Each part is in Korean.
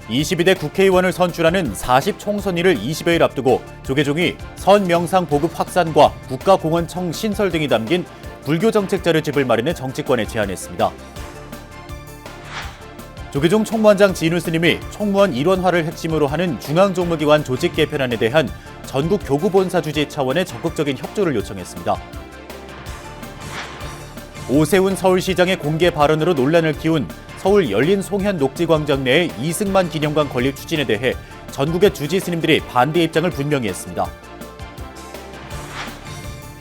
22대 국회의원을 선출하는 40총선일을 20여일 앞두고 조계종이 선명상 보급 확산과 국가공원청 신설 등이 담긴 불교정책 자료집을 마련해 정치권에 제안했습니다. 조계종 총무원장 진우 스님이 총무원 일원화를 핵심으로 하는 중앙정부기관 조직 개편안에 대한 전국 교구본사 주재 차원의 적극적인 협조를 요청했습니다. 오세훈 서울시장의 공개 발언으로 논란을 키운 서울 열린송현 녹지광장 내의 이승만 기념관 건립 추진에 대해 전국의 주지 스님들이 반대 입장을 분명히 했습니다.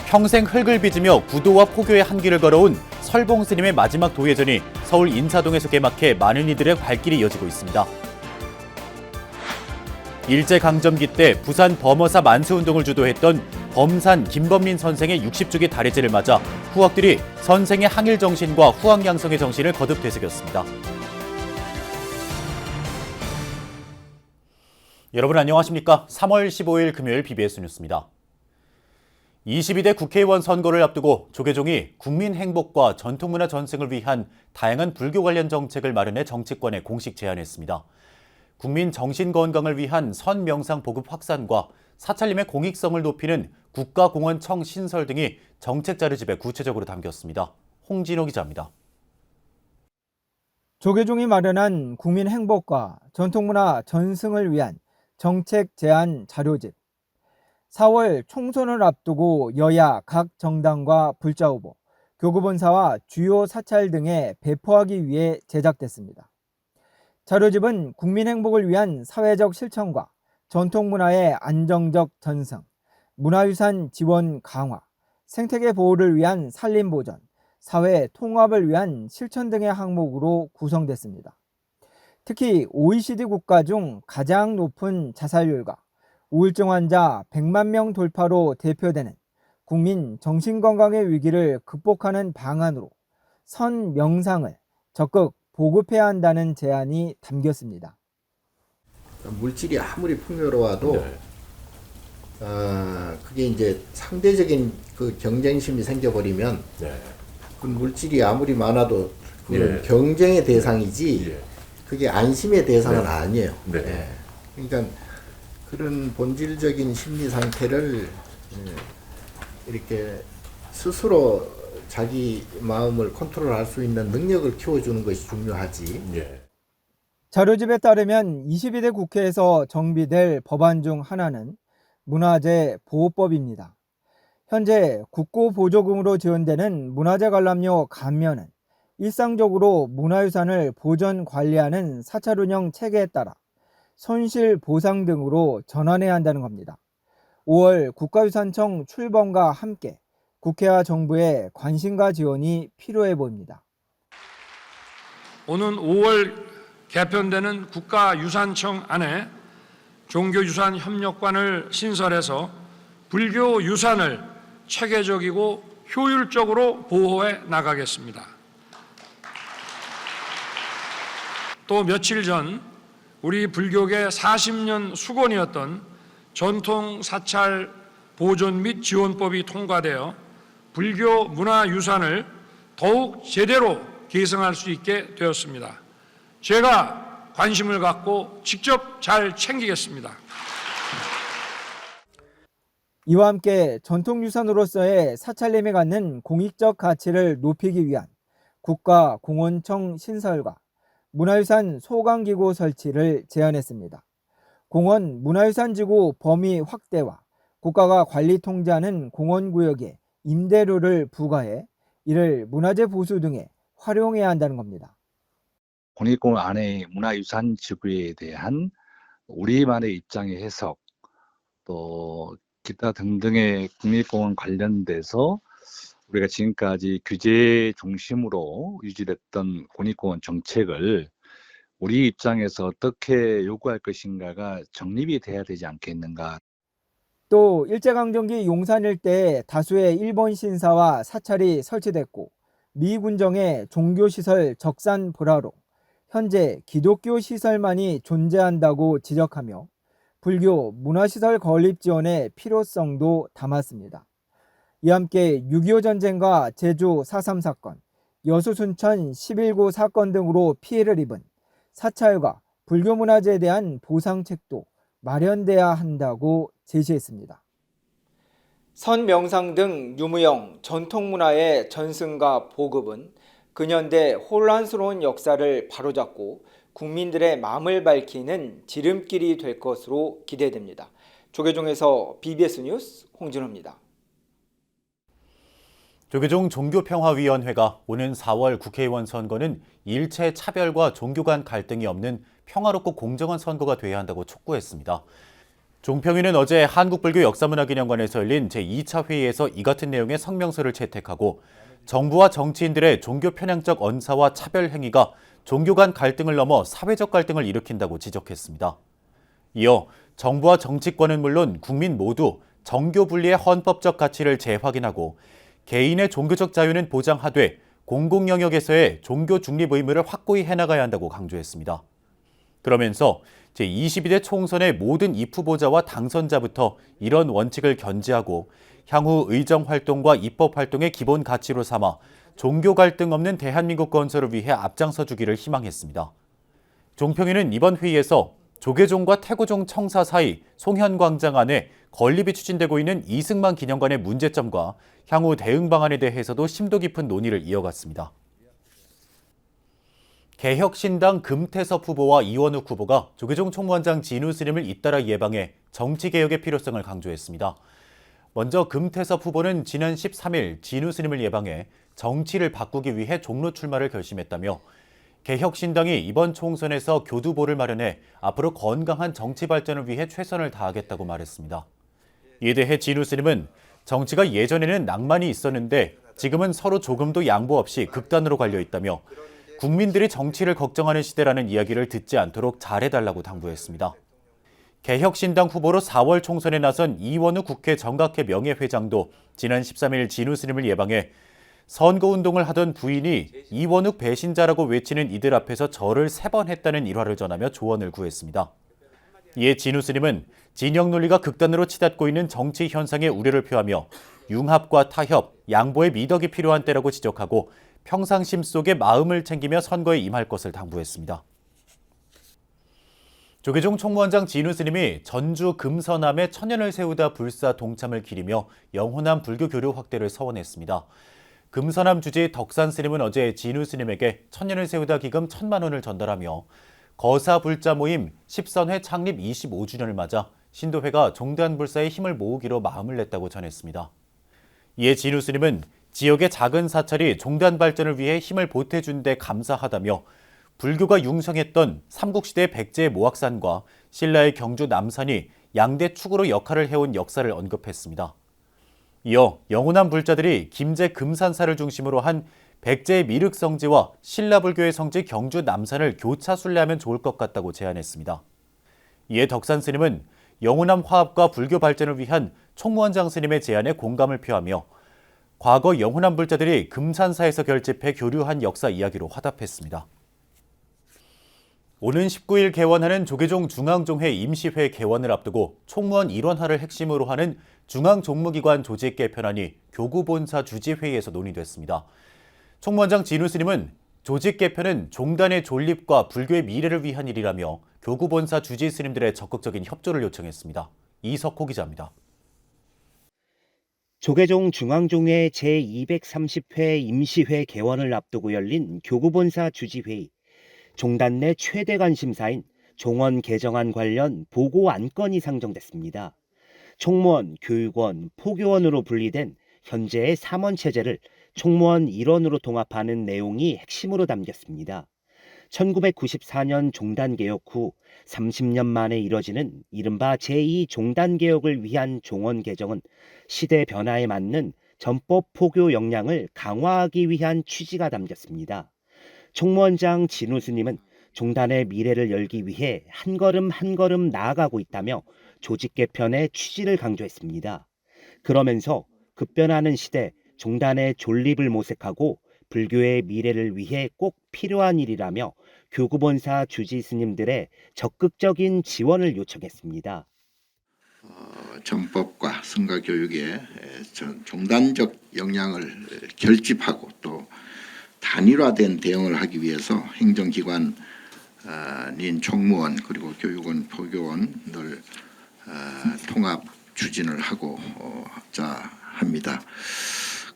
평생 흙을 빚으며 구도와 포교의 한길을 걸어온 설봉 스님의 마지막 도예전이 서울 인사동에서 개막해 많은 이들의 발길이 이어지고 있습니다. 일제강점기 때 부산 범어사 만수운동을 주도했던 범산 김범민 선생의 60주기 달해제를 맞아 후학들이 선생의 항일 정신과 후학 양성의 정신을 거듭 되새겼습니다. 여러분 안녕하십니까? 3월 15일 금요일 BBS 뉴스입니다. 22대 국회의원 선거를 앞두고 조계종이 국민 행복과 전통문화 전승을 위한 다양한 불교 관련 정책을 마련해 정치권에 공식 제안했습니다. 국민 정신건강을 위한 선명상 보급 확산과 사찰림의 공익성을 높이는 국가공원청 신설 등이 정책 자료집에 구체적으로 담겼습니다. 홍진호 기자입니다. 조계종이 마련한 국민 행복과 전통문화 전승을 위한 정책 제안 자료집. 4월 총선을 앞두고 여야 각 정당과 불자 후보, 교구본사와 주요 사찰 등에 배포하기 위해 제작됐습니다. 자료집은 국민 행복을 위한 사회적 실천과 전통문화의 안정적 전승, 문화유산 지원 강화, 생태계 보호를 위한 산림 보전, 사회 통합을 위한 실천 등의 항목으로 구성됐습니다. 특히 OECD 국가 중 가장 높은 자살률과 우울증 환자 100만 명 돌파로 대표되는 국민 정신건강의 위기를 극복하는 방안으로 선명상을 적극 보급해야 한다는 제안이 담겼습니다. 물질이 아무리 풍요로워도 그게 이제 상대적인 그 경쟁심이 생겨버리면 그 물질이 아무리 많아도 그 경쟁의 대상이지 그게 안심의 대상은 아니에요. 그러니까 그런 본질적인 심리 상태를 이렇게 스스로 자기 마음을 컨트롤할 수 있는 능력을 키워주는 것이 중요하지. 자료집에 따르면 22대 국회에서 정비될 법안 중 하나는 문화재 보호법입니다. 현재 국고보조금으로 지원되는 문화재 관람료 감면은 일상적으로 문화유산을 보존 관리하는 사찰 운영 체계에 따라 손실 보상 등으로 전환해야 한다는 겁니다. 5월 국가유산청 출범과 함께 국회와 정부의 관심과 지원이 필요해 보입니다. 오는 5월 개편되는 국가유산청 안에 종교유산협력관을 신설해서 불교 유산을 체계적이고 효율적으로 보호해 나가겠습니다. 또 며칠 전 우리 불교계 40년 수건이었던 전통사찰 보존 및 지원법이 통과되어 불교 문화유산을 더욱 제대로 계승할 수 있게 되었습니다. 제가 관심을 갖고 직접 잘 챙기겠습니다. 이와 함께 전통유산으로서의 사찰림이 갖는 공익적 가치를 높이기 위한 국가공원청 신설과 문화유산 소강기구 설치를 제안했습니다. 공원 문화유산지구 범위 확대와 국가가 관리 통제하는 공원구역에 임대료를 부과해 이를 문화재 보수 등에 활용해야 한다는 겁니다. 국립공원 안의 문화유산 지구에 대한 우리만의 입장의 해석, 또 기타 등등의 국립공원 관련돼서 우리가 지금까지 규제 중심으로 유지됐던 국립공원 정책을 우리 입장에서 어떻게 요구할 것인가가 정립이 돼야 되지 않겠는가. 또 일제강점기 용산 일대에 다수의 일본 신사와 사찰이 설치됐고 미군정의 종교시설 적산 불화로 현재 기독교 시설만이 존재한다고 지적하며 불교 문화시설 건립 지원의 필요성도 담았습니다. 이와 함께 6.25 전쟁과 제주 4.3 사건, 여수 순천 11구 사건 등으로 피해를 입은 사찰과 불교문화재에 대한 보상책도 마련돼야 한다고 제시했습니다. 선명상 등 유무형 전통문화의 전승과 보급은 근현대 혼란스러운 역사를 바로잡고 국민들의 마음을 밝히는 지름길이 될 것으로 기대됩니다. 조계종에서 BBS 뉴스 홍진호입니다. 조계종 종교평화위원회가 오는 4월 국회의원 선거는 일체 차별과 종교 간 갈등이 없는 평화롭고 공정한 선거가 돼야 한다고 촉구했습니다. 종평위는 어제 한국불교역사문화기념관에서 열린 제2차 회의에서 이 같은 내용의 성명서를 채택하고 정부와 정치인들의 종교 편향적 언사와 차별 행위가 종교 간 갈등을 넘어 사회적 갈등을 일으킨다고 지적했습니다. 이어 정부와 정치권은 물론 국민 모두 정교 분리의 헌법적 가치를 재확인하고 개인의 종교적 자유는 보장하되 공공 영역에서의 종교 중립 의무를 확고히 해나가야 한다고 강조했습니다. 그러면서 제22대 총선의 모든 입후보자와 당선자부터 이런 원칙을 견지하고 향후 의정활동과 입법활동의 기본 가치로 삼아 종교 갈등 없는 대한민국 건설을 위해 앞장서 주기를 희망했습니다. 종평위는 이번 회의에서 조계종과 태고종 청사 사이 송현광장 안에 건립이 추진되고 있는 이승만 기념관의 문제점과 향후 대응 방안에 대해서도 심도 깊은 논의를 이어갔습니다. 개혁신당 금태섭 후보와 이원욱 후보가 조계종 총무원장 진우 스님을 잇따라 예방해 정치개혁의 필요성을 강조했습니다. 먼저 금태섭 후보는 지난 13일 진우 스님을 예방해 정치를 바꾸기 위해 종로 출마를 결심했다며 개혁신당이 이번 총선에서 교두보를 마련해 앞으로 건강한 정치 발전을 위해 최선을 다하겠다고 말했습니다. 이에 대해 진우 스님은 정치가 예전에는 낭만이 있었는데 지금은 서로 조금도 양보 없이 극단으로 갈려 있다며 국민들이 정치를 걱정하는 시대라는 이야기를 듣지 않도록 잘해달라고 당부했습니다. 개혁신당 후보로 4월 총선에 나선 이원우 국회 정각회 명예회장도 지난 13일 진우 스님을 예방해 선거운동을 하던 부인이 이원욱 배신자라고 외치는 이들 앞에서 절을 3번 했다는 일화를 전하며 조언을 구했습니다. 이에 진우 스님은 진영 논리가 극단으로 치닫고 있는 정치 현상에 우려를 표하며 융합과 타협, 양보의 미덕이 필요한 때라고 지적하고 평상심 속에 마음을 챙기며 선거에 임할 것을 당부했습니다. 조계종 총무원장 진우 스님이 전주 금서남에 천년을 세우다 불사 동참을 기리며 영호남 불교 교류 확대를 서원했습니다. 금서남 주지 덕산 스님은 어제 진우 스님에게 천년을 세우다 기금 1,000만 원을 전달하며 거사 불자 모임 10선회 창립 25주년을 맞아 신도회가 종단 불사의 힘을 모으기로 마음을 냈다고 전했습니다. 이에 진우 스님은 지역의 작은 사찰이 종단 발전을 위해 힘을 보태준 데 감사하다며 불교가 융성했던 삼국시대 백제의 모악산과 신라의 경주 남산이 양대 축으로 역할을 해온 역사를 언급했습니다. 이어 영호남 불자들이 김제 금산사를 중심으로 한 백제의 미륵 성지와 신라불교의 성지 경주 남산을 교차 순례하면 좋을 것 같다고 제안했습니다. 이에 덕산 스님은 영호남 화합과 불교 발전을 위한 총무원장 스님의 제안에 공감을 표하며 과거 영호남 불자들이 금산사에서 결집해 교류한 역사 이야기로 화답했습니다. 오는 19일 개원하는 조계종 중앙종회 임시회 개원을 앞두고 총무원 일원화를 핵심으로 하는 중앙종무기관 조직 개편안이 교구본사 주지회의에서 논의됐습니다. 총무원장 진우 스님은 조직 개편은 종단의 존립과 불교의 미래를 위한 일이라며 교구본사 주지 스님들의 적극적인 협조를 요청했습니다. 이석호 기자입니다. 조계종 중앙종회 제230회 임시회 개원을 앞두고 열린 교구본사 주지회의. 종단 내 최대 관심사인 종원 개정안 관련 보고 안건이 상정됐습니다. 총무원, 교육원, 포교원으로 분리된 현재의 3원체제를 총무원 1원으로 통합하는 내용이 핵심으로 담겼습니다. 1994년 종단개혁 후 30년 만에 이뤄지는 이른바 제2종단개혁을 위한 종원 개정은 시대 변화에 맞는 전법 포교 역량을 강화하기 위한 취지가 담겼습니다. 총무원장 진우 스님은 종단의 미래를 열기 위해 한 걸음 한 걸음 나아가고 있다며 조직 개편의 취지를 강조했습니다. 그러면서 급변하는 시대 종단의 존립을 모색하고 불교의 미래를 위해 꼭 필요한 일이라며 교구본사 주지 스님들의 적극적인 지원을 요청했습니다. 정법과 성가 교육의 종단적 역량을 결집하고 또 단일화된 대응을 하기 위해서 행정기관 총무원 그리고 교육원, 포교원들 통합 추진을 하고자 합니다.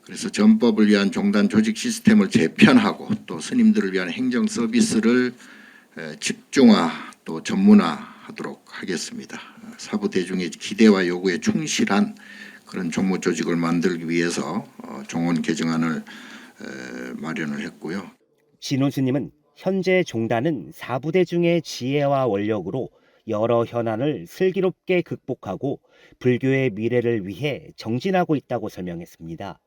그래서 전법을 위한 종단 조직 시스템을 재편하고 또 스님들을 위한 행정 서비스를 집중화 또 전문화하도록 하겠습니다. 사부 대중의 기대와 요구에 충실한 그런 종무 조직을 만들기 위해서 종원 개정안을 마련을 했고요. 진우 스님은 현재 종단은 사부대중의 지혜와 원력으로 여러 현안을 슬기롭게 극복하고 불교의 미래를 위해 정진하고 있다고 설명했습니다.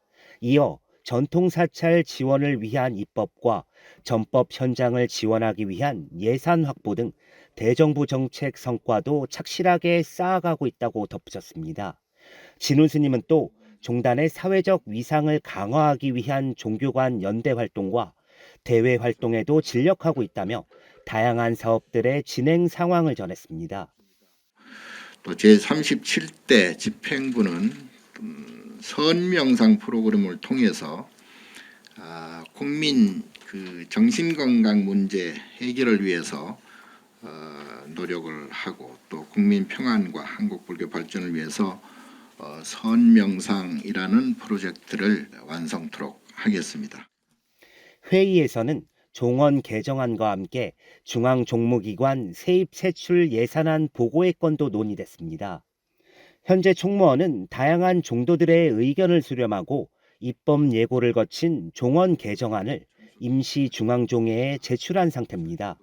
이어 전통사찰 지원을 위한 입법과 전법 현장을 지원하기 위한 예산 확보 등 대정부 정책 성과도 착실하게 쌓아가고 있다고 덧붙였습니다. 진우 스님은 또 종단의 사회적 위상을 강화하기 위한 종교관 연대 활동과 대외 활동에도 진력하고 있다며 다양한 사업들의 진행 상황을 전했습니다. 또 제37대 집행부는 선명상 프로그램을 통해서 국민 그 정신건강 문제 해결을 위해서 노력을 하고 또 국민 평안과 한국 불교 발전을 위해서 선명상이라는 프로젝트를 완성토록 하겠습니다. 회의에서는 종원 개정안과 함께 중앙종무기관 세입세출 예산안 보고의 건도 논의됐습니다. 현재 총무원은 다양한 종도들의 의견을 수렴하고 입법 예고를 거친 종원 개정안을 임시 중앙종회에 제출한 상태입니다.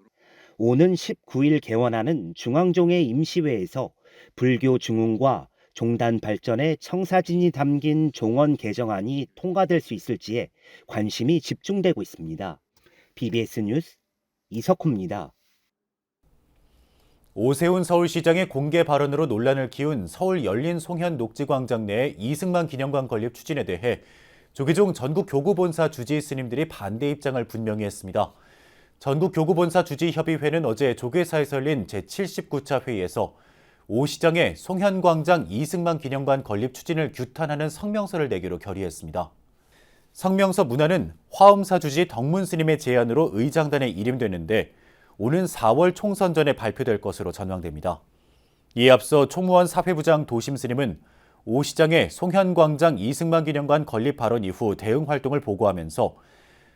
오는 19일 개원하는 중앙종회 임시회에서 불교 중흥과 종단 발전의 청사진이 담긴 종원 개정안이 통과될 수 있을지에 관심이 집중되고 있습니다. BBS 뉴스 이석호입니다. 오세훈 서울시장의 공개 발언으로 논란을 키운 서울 열린 송현 녹지광장 내 이승만 기념관 건립 추진에 대해 조계종 전국교구본사 주지 스님들이 반대 입장을 분명히 했습니다. 전국교구본사 주지협의회는 어제 조계사에서 열린 제79차 회의에서 오 시장의 송현광장 이승만 기념관 건립 추진을 규탄하는 성명서를 내기로 결의했습니다. 성명서 문안은 화엄사 주지 덕문 스님의 제안으로 의장단에 이름되는데 오는 4월 총선 전에 발표될 것으로 전망됩니다. 이에 앞서 총무원 사회부장 도심 스님은 오 시장의 송현광장 이승만 기념관 건립 발언 이후 대응 활동을 보고하면서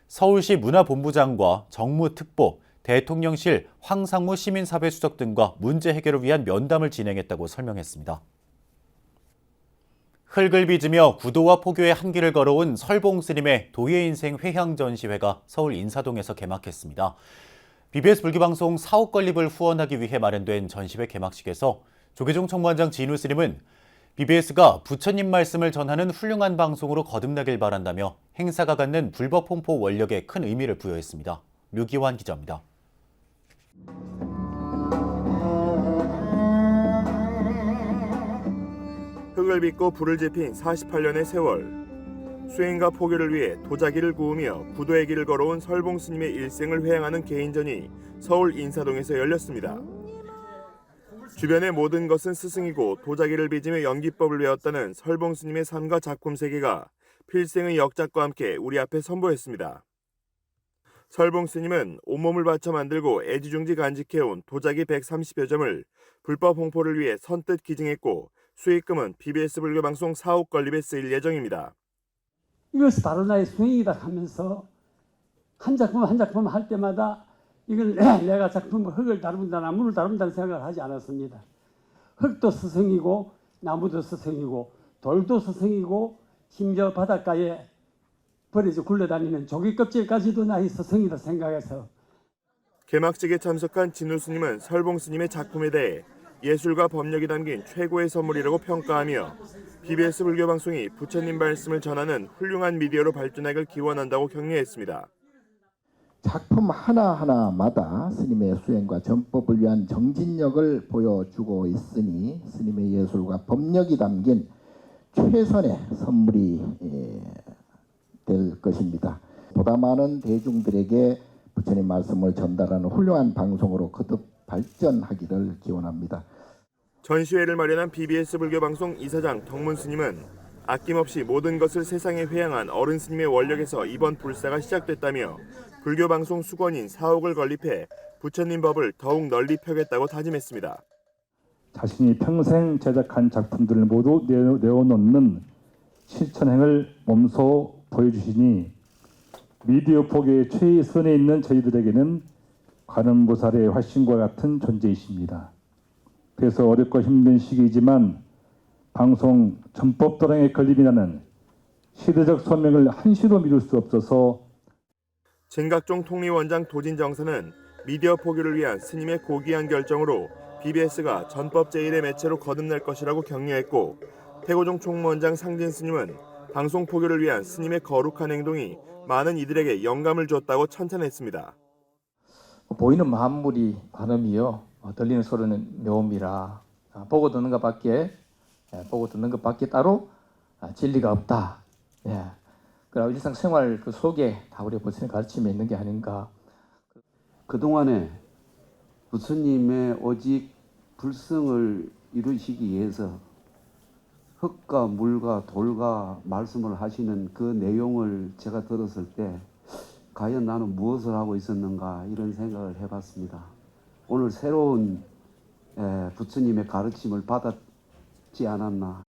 서울시 문화본부장과 정무특보, 대통령실 황상무 시민사회수석 등과 문제 해결을 위한 면담을 진행했다고 설명했습니다. 흙을 빚으며 구도와 포교의 한길을 걸어온 설봉 스님의 도예 인생 회향 전시회가 서울 인사동에서 개막했습니다. BBS 불교방송 사옥 건립을 후원하기 위해 마련된 전시회 개막식에서 조계종 총무원장 진우 스님은 BBS가 부처님 말씀을 전하는 훌륭한 방송으로 거듭나길 바란다며 행사가 갖는 불법 홍보 원력에 큰 의미를 부여했습니다. 류기환 기자입니다. 흙을 빚고 불을 지핀 48년의 세월. 수행과 포교를 위해 도자기를 구우며 구도의 길을 걸어온 설봉 스님의 일생을 회향하는 개인전이 서울 인사동에서 열렸습니다. 주변의 모든 것은 스승이고 도자기를 빚으며 연기법을 배웠다는 설봉 스님의 삶과 작품 세계가 필생의 역작과 함께 우리 앞에 선보였습니다. 설봉 스님은 온몸을 바쳐 만들고 애지중지 간직해온 도자기 130여 점을 불법 홍보를 위해 선뜻 기증했고 수익금은 BBS 불교방송 사옥 건립에 쓰일 예정입니다. 이것이 바로 나의 수행이다 하면서 한 작품 한 작품 할 때마다 이걸 내가 작품 흙을 다룬다 나무를 다룬다는 생각을 하지 않았습니다. 흙도 스승이고 나무도 스승이고 돌도 스승이고 심지어 바닷가에 버려져 굴러다니는 조개 껍질까지도 나의 스승이다 생각해서 개막식에 참석한 진우 스님은 설봉 스님의 작품에 대해 예술과 법력이 담긴 최고의 선물이라고 평가하며 BBS 불교방송이 부처님 말씀을 전하는 훌륭한 미디어로 발전하길 기원한다고 격려했습니다. 작품 하나하나마다 스님의 수행과 전법을 위한 정진력을 보여주고 있으니 스님의 예술과 법력이 담긴 최선의 선물이 될 것입니다. 보다 많은 대중들에게 부처님 말씀을 전달하는 훌륭한 방송으로 거듭 발전하기를 기원합니다. 전시회를 마련한 BBS 불교방송 이사장 덕문 스님은 아낌없이 모든 것을 세상에 회향한 어른 스님의 원력에서 이번 불사가 시작됐다며 불교방송 수건인 사옥을 건립해 부처님 법을 더욱 널리 펴겠다고 다짐했습니다. 자신이 평생 제작한 작품들을 모두 내어놓는 실천행을 몸소 보여주시니 미디어 포교의 최선에 있는 저희들에게는 관음보살의 화신과 같은 존재이십니다. 그래서 어렵고 힘든 시기이지만 방송 전법도량에 걸림이 나는 시대적 소명을 한시도 미룰 수 없어서 진각종 통리원장 도진정사는 미디어 포교를 위한 스님의 고귀한 결정으로 BBS가 전법 제1의 매체로 거듭날 것이라고 격려했고, 태고종 총무원장 상진 스님은 방송 포교를 위한 스님의 거룩한 행동이 많은 이들에게 영감을 줬다고 칭찬했습니다. 보이는 만물이 관음이요, 들리는 소리는 묘미라. 보고 듣는 것밖에 따로 진리가 없다. 그리고 일상생활 그 속에 다 우리 부처님 가르침이 있는 게 아닌가. 그동안에 부처님의 오직 불성을 이루시기 위해서 흙과 물과 돌과 말씀을 하시는 그 내용을 제가 들었을 때 과연 나는 무엇을 하고 있었는가 이런 생각을 해봤습니다. 오늘 새로운 부처님의 가르침을 받았지 않았나.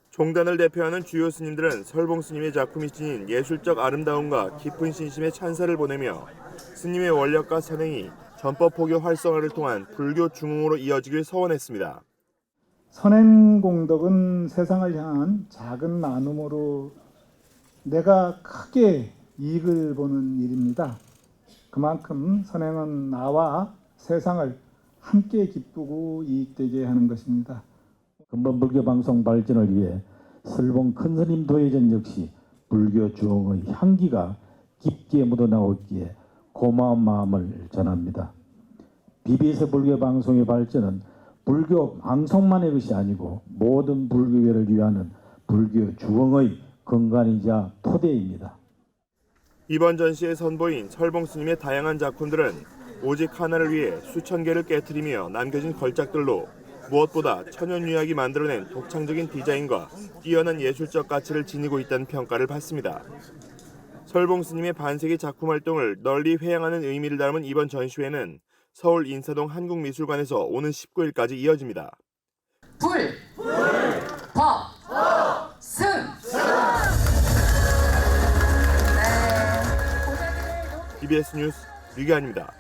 종단을 대표하는 주요 스님들은 설봉 스님의 작품이 지닌 예술적 아름다움과 깊은 신심의 찬사를 보내며 스님의 원력과 선행이 전법 포교 활성화를 통한 불교 중흥으로 이어지길 서원했습니다. 선행공덕은 세상을 향한 작은 나눔으로 내가 크게 이익을 보는 일입니다. 그만큼 선행은 나와 세상을 함께 기쁘고 이익되게 하는 것입니다. 근본불교 방송 발전을 위해 설봉 큰스님 도회전 역시 불교 중흥의 향기가 깊게 묻어나오기에 고마운 마음을 전합니다. BBS 불교 방송의 발전은 불교 방송만의 것이 아니고 모든 불교계를 위하는 불교 중흥의 근간이자 토대입니다. 이번 전시에 선보인 설봉 스님의 다양한 작품들은 오직 하나를 위해 수천 개를 깨트리며 남겨진 걸작들로 무엇보다 천연유약이 만들어낸 독창적인 디자인과 뛰어난 예술적 가치를 지니고 있다는 평가를 받습니다. 설봉 스님의 반세기 작품 활동을 널리 회양하는 의미를 담은 이번 전시회는 서울 인사동 한국미술관에서 오는 19일까지 이어집니다. 불, 법, 승. BBS 뉴스 류기환입니다.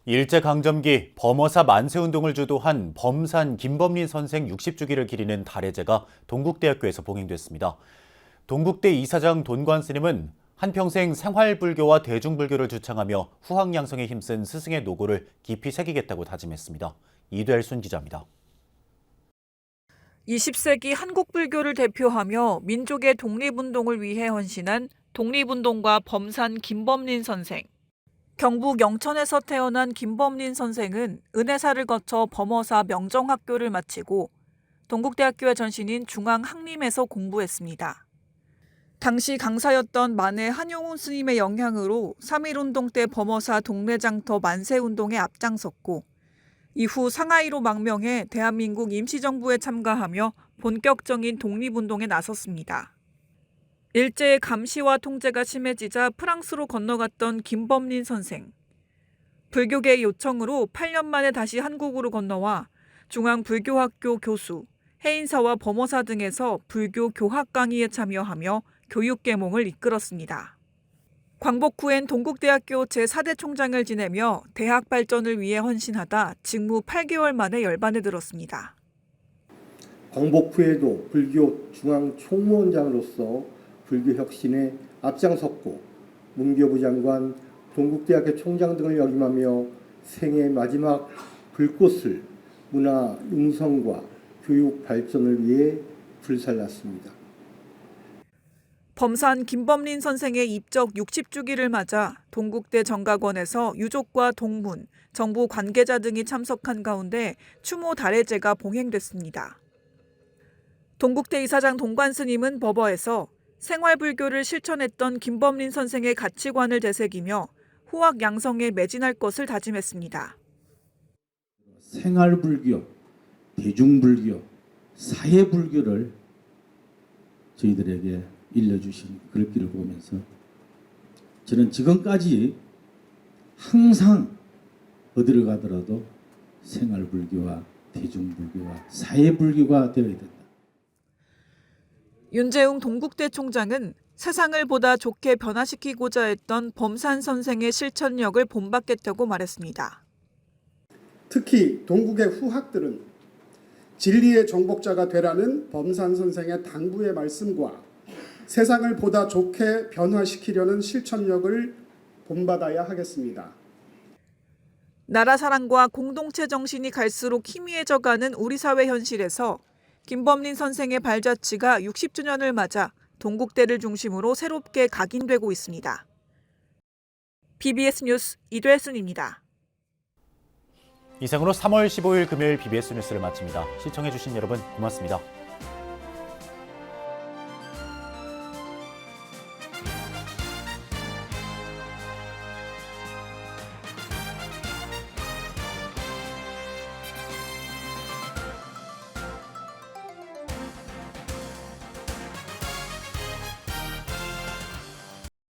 일제강점기 범어사 만세운동을 주도한 범산 김범린 선생 60주기를 기리는 달해제가 동국대학교에서 봉행됐습니다. 동국대 이사장 돈관 스님은 한평생 생활불교와 대중불교를 주창하며 후학 양성에 힘쓴 스승의 노고를 깊이 새기겠다고 다짐했습니다. 이대순 기자입니다. 20세기 한국불교를 대표하며 민족의 독립운동을 위해 헌신한 독립운동가 범산 김범린 선생. 경북 영천에서 태어난 김범린 선생은 은혜사를 거쳐 범어사 명정학교를 마치고 동국대학교의 전신인 중앙학림에서 공부했습니다. 당시 강사였던 만해 한용운 스님의 영향으로 3.1운동 때 범어사 동네장터 만세운동에 앞장섰고 이후 상하이로 망명해 대한민국 임시정부에 참가하며 본격적인 독립운동에 나섰습니다. 일제의 감시와 통제가 심해지자 프랑스로 건너갔던 김범린 선생. 불교계의 요청으로 8년 만에 다시 한국으로 건너와 중앙불교학교 교수, 해인사와 범어사 등에서 불교 교학 강의에 참여하며 교육계몽을 이끌었습니다. 광복 후엔 동국대학교 제4대 총장을 지내며 대학 발전을 위해 헌신하다 직무 8개월 만에 열반에 들었습니다. 광복 후에도 불교 중앙 총무원장으로서 불교 혁신에 앞장섰고 문교부 장관, 동국대학교 총장 등을 역임하며 생애 마지막 불꽃을 문화 융성과 교육 발전을 위해 불살랐습니다. 범산 김범린 선생의 입적 60주기를 맞아 동국대 정각원에서 유족과 동문, 정부 관계자 등이 참석한 가운데 추모 달해제가 봉행됐습니다. 동국대 이사장 돈관 스님은 법어에서 생활불교를 실천했던 김범린 선생의 가치관을 되새기며 후학 양성에 매진할 것을 다짐했습니다. 생활불교, 대중불교, 사회불교를 저희들에게 일러주신 글귀를 보면서 저는 지금까지 항상 어디를 가더라도 생활불교와 대중불교와 사회불교가 되어야 된다. 윤재웅 동국대 총장은 세상을 보다 좋게 변화시키고자 했던 범산 선생의 실천력을 본받겠다고 말했습니다. 특히 동국의 후학들은 진리의 정복자가 되라는 범산 선생의 당부의 말씀과 세상을 보다 좋게 변화시키려는 실천력을 본받아야 하겠습니다. 나라 사랑과 공동체 정신이 갈수록 희미해져가는 우리 사회 현실에서 김범린 선생의 발자취가 60주년을 맞아 동국대를 중심으로 새롭게 각인되고 있습니다. BBS 뉴스 이되순입니다. 이상으로 3월 15일 금요일 BBS 뉴스를 마칩니다. 시청해주신 여러분 고맙습니다.